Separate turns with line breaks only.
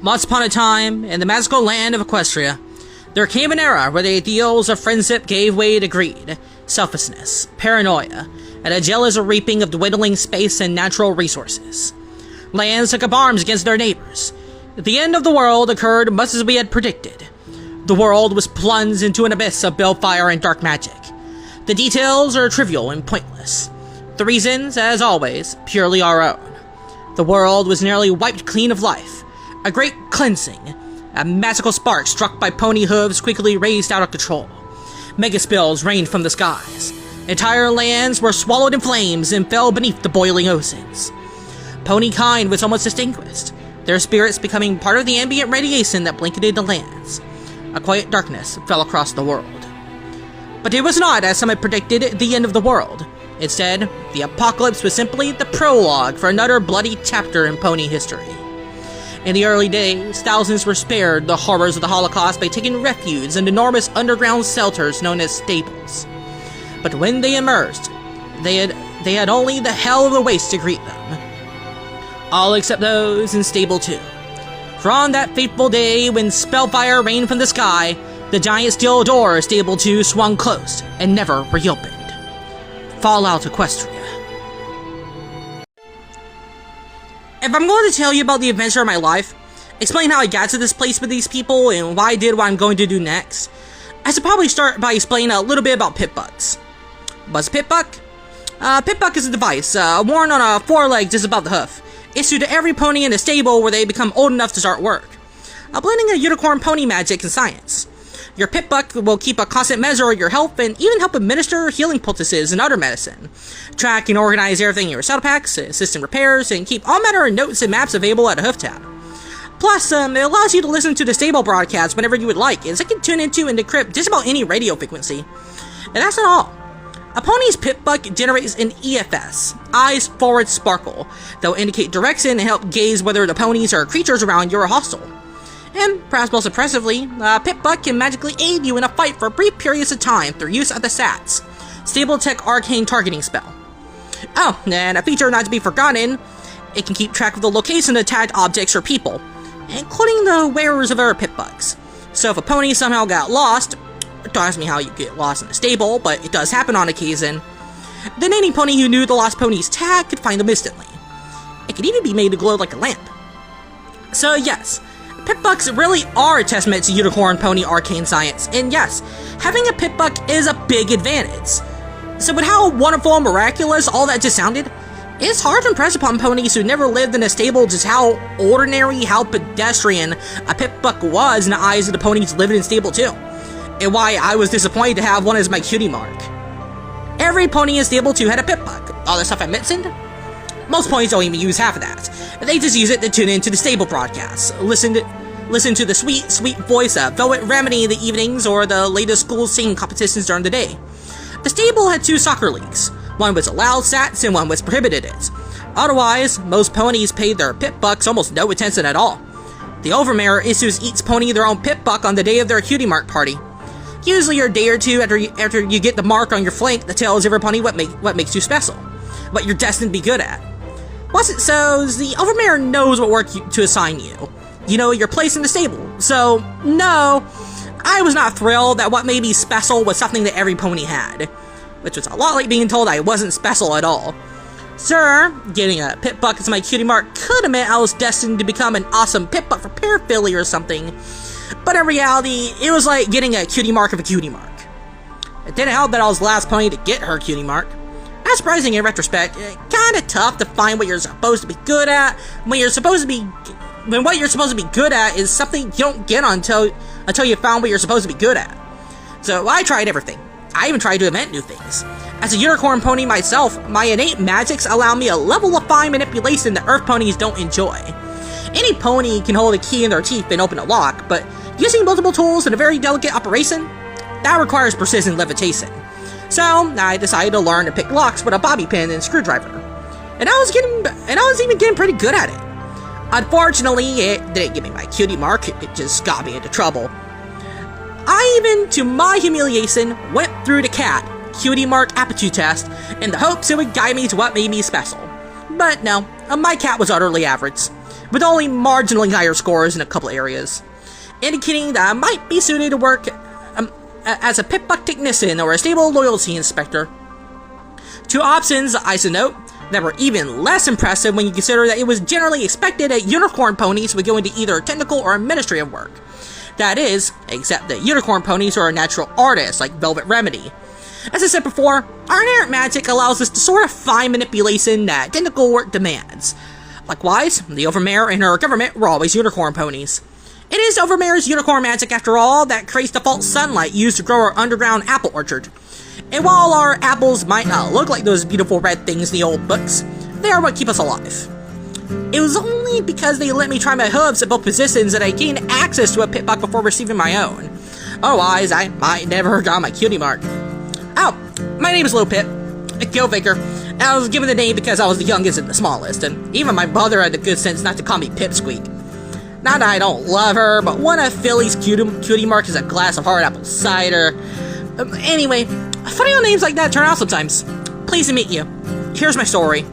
Once upon a time, in the magical land of Equestria, there came an era where the ideals of friendship gave way to greed, selfishness, paranoia, and a jealous reaping of dwindling space and natural resources. Lands took up arms against their neighbors. The end of the world occurred much as we had predicted. The world was plunged into an abyss of balefire and dark magic. The details are trivial and pointless. The reasons, as always, purely our own. The world was nearly wiped clean of life. A great cleansing. A magical spark struck by pony hooves quickly raised out of control. Megaspills rained from the skies. Entire lands were swallowed in flames and fell beneath the boiling oceans. Pony kind was almost extinguished, their spirits becoming part of the ambient radiation that blanketed the lands. A quiet darkness fell across the world. But it was not, as some had predicted, the end of the world. Instead, the apocalypse was simply the prologue for another bloody chapter in pony history. In the early days, thousands were spared the horrors of the Holocaust by taking refuge in enormous underground shelters known as stables. But when they emerged, they had only the hell of the waste to greet them. All except those in Stable 2. For on that fateful day when spellfire rained from the sky, the giant steel door of Stable 2 swung closed and never reopened. Fallout Equestria. If I'm going to tell you about the adventure of my life, explain how I got to this place with these people, and why I did what I'm going to do next, I should probably start by explaining a little bit about pit bugs. What's a pit bug? Pit bug is a device, worn on a foreleg just above the hoof, issued to every pony in the stable where they become old enough to start work. Blending a unicorn pony magic and science. Your pit bug will keep a constant measure of your health and even help administer healing poultices and other medicine. Track and organize everything in your saddle packs, assist in repairs, and keep all manner of notes and maps available at a hoof tab. Plus, it allows you to listen to the stable broadcast whenever you would like, as it can tune into and decrypt just about any radio frequency. And that's not all. A pony's pit bug generates an EFS, Eyes Forward Sparkle, that will indicate direction and help gauge whether the ponies or creatures around you are hostile. And, perhaps most impressively, Pit Bug can magically aid you in a fight for brief periods of time through use of the SATs, Stable Tech Arcane Targeting Spell. Oh, and a feature not to be forgotten, it can keep track of the location of tagged objects or people, including the wearers of other Pit Bugs. So if a pony somehow got lost, don't ask me how you get lost in a stable, but it does happen on occasion, then any pony who knew the lost pony's tag could find them instantly. It could even be made to glow like a lamp. So yes, pit bugs really are a testament to unicorn pony arcane science, and yes, having a pit bug is a big advantage. So with how wonderful and miraculous all that just sounded, it's hard to impress upon ponies who never lived in a stable just how ordinary, how pedestrian a pit bug was in the eyes of the ponies living in Stable 2, and why I was disappointed to have one as my cutie mark. Every pony in Stable 2 had a pit bug. All the stuff I mentioned? Most ponies don't even use half of that. They just use it to tune into the stable broadcasts, listen to the sweet, sweet voice of Velvet Remedy in the evenings or the latest school singing competitions during the day. The stable had 2 soccer leagues. One was allowed sats and one was prohibited it. Otherwise, most ponies paid their pit bucks almost no attention at all. The overmare issues each pony their own pit buck on the day of their cutie mark party. Usually a day or two after you get the mark on your flank that tells every pony what makes you special, what you're destined to be good at. Once it shows, the overmare knows what work to assign you. You know your place in the stable. So, no, I was not thrilled that what made me special was something that every pony had, which was a lot like being told I wasn't special at all. Sure, getting a pit buck as my cutie mark could have meant I was destined to become an awesome pit buck for paraphilia or something, but in reality, it was like getting a cutie mark of a cutie mark. It didn't help that I was the last pony to get her cutie mark. Not surprising in retrospect, kinda tough to find what you're supposed to be good at when what you're supposed to be good at is something you don't get until you found what you're supposed to be good at. So I tried everything. I even tried to invent new things. As a unicorn pony myself, my innate magics allow me a level of fine manipulation that earth ponies don't enjoy. Any pony can hold a key in their teeth and open a lock, but using multiple tools in a very delicate operation, that requires precision levitation. So I decided to learn to pick locks with a bobby pin and screwdriver. And I was even getting pretty good at it. Unfortunately, it didn't give me my cutie mark, it just got me into trouble. I even, to my humiliation, went through the Kkat cutie mark aptitude test in the hopes it would guide me to what made me special. But no, my cat was utterly average. with only marginally higher scores in a couple areas, indicating that I might be suited to work as a pit-buck technician or a stable loyalty inspector. Two options, I should note, that were even less impressive when you consider that it was generally expected that unicorn ponies would go into either technical or administrative work. That is, except that unicorn ponies are natural artists like Velvet Remedy. As I said before, our inherent magic allows us to sort of find manipulation that technical work demands. Likewise, the Overmare and her government were always unicorn ponies. It is Overmare's unicorn magic, after all, that creates the false sunlight used to grow our underground apple orchard. And while our apples might not look like those beautiful red things in the old books, they are what keep us alive. It was only because they let me try my hooves at both positions that I gained access to a pit-buck before receiving my own. Otherwise, I might never have gotten my cutie mark. Oh, my name is Little Pip, a guild faker, and I was given the name because I was the youngest and the smallest, and even my mother had the good sense not to call me Pipsqueak. Not that I don't love her, but one of Philly's cutie marks is a glass of hard apple cider. Anyway, funny how names like that turn out sometimes. Pleased to meet you. Here's my story.